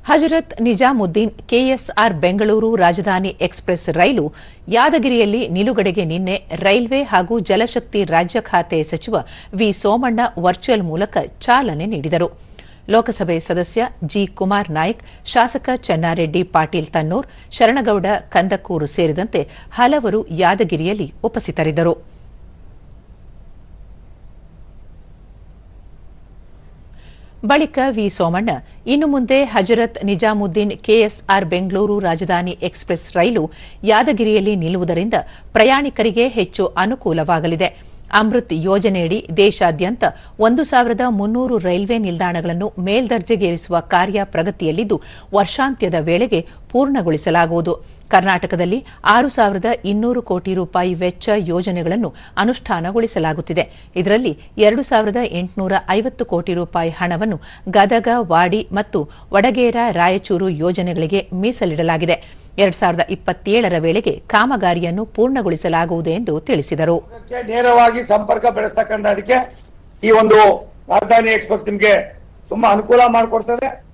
Hazrat Nizamuddin KSR Bengaluru ರಾಜಧಾನಿ express ರೈಲು ಯಾದಗಿರಿಯಲ್ಲಿ ನಿಲುಗಡೆಗೆ ನಿನ್ನೆ ರೈಲ್ವೆ ಹಾಗೂ ಜಲಶಕ್ತಿ ರಾಜ್ಯ ಖಾತೆ ಸಚಿವ ವಿ ಸೋಮಣ್ಣ ವರ್ಚುವಲ್ ಮೂಲಕ ಚಾಲನೆ ನೀಡಿದರು. ಲೋಕಸಭೆ ಸದಸ್ಯ ಜಿ ಕುಮಾರ್ ನಾಯ್ಕ್, ಶಾಸಕ ಚೆನ್ನಾರೆಡ್ಡಿ ಪಾಟೀಲ್ ತನ್ನೂರ್, ಶರಣಗೌಡ ಕಂದಕೂರು ಸೇರಿದಂತೆ ಹಲವರು ಯಾದಗಿರಿಯಲ್ಲಿ ಉಪಸ್ಥಿತರಿದ್ದರು. ಬಳಿಕ ವಿ ಸೋಮಣ್ಣ ಇನ್ನು ಮುಂದೆ ಹಜರತ್ ನಿಜಾಮುದ್ದೀನ್ ಕೆಎಸ್ಆರ್ ಬೆಂಗಳೂರು ರಾಜಧಾನಿ ಎಕ್ಸ್‌ಪ್ರೆಸ್ ರೈಲು ಯಾದಗಿರಿಯಲ್ಲಿ ನಿಲ್ಲುವುದರಿಂದ ಪ್ರಯಾಣಿಕರಿಗೆ ಹೆಚ್ಚು ಅನುಕೂಲವಾಗಲಿದೆ. ಅಮೃತ್ ಯೋಜನೆಯಡಿ ದೇಶಾದ್ಯಂತ 1300 ರೈಲ್ವೆ ನಿಲ್ದಾಣಗಳನ್ನು ಮೇಲ್ದರ್ಜೆಗೇರಿಸುವ ಕಾರ್ಯ ಪ್ರಗತಿಯಲ್ಲಿದ್ದು ವರ್ಷಾಂತ್ಯದ ವೇಳೆಗೆ ಪೂರ್ಣಗೊಳಿಸಲಾಗುವುದು. ಕರ್ನಾಟಕದಲ್ಲಿ 6200 ಕೋಟಿ ರೂಪಾಯಿ ವೆಚ್ಚ ಯೋಜನೆಗಳನ್ನು ಅನುಷ್ಠಾನಗೊಳಿಸಲಾಗುತ್ತಿದೆ. ಇದರಲ್ಲಿ 2850 ಕೋಟಿ ರೂಪಾಯಿ ಹಣವನ್ನು ಗದಗ, ವಾಡಿ ಮತ್ತು ವಡಗೇರ, ರಾಯಚೂರು ಯೋಜನೆಗಳಿಗೆ ಮೀಸಲಿಡಲಾಗಿದೆ. 2027ರ ವೇಳೆಗೆ ಕಾಮಗಾರಿಯನ್ನು ಪೂರ್ಣಗೊಳಿಸಲಾಗುವುದು ಎಂದು ತಿಳಿಸಿದರು. ನೇರವಾಗಿ ಸಂಪರ್ಕ ಬೆಳೆಸತಕ್ಕಂಥದಕ್ಕೆ ಈ ಒಂದು ರಾಜಧಾನಿ ಎಕ್ಸ್‌ಪ್ರೆಸ್ ನಿಮಗೆ ತುಂಬಾ ಅನುಕೂಲ ಮಾಡಿಕೊಡ್ತದೆ.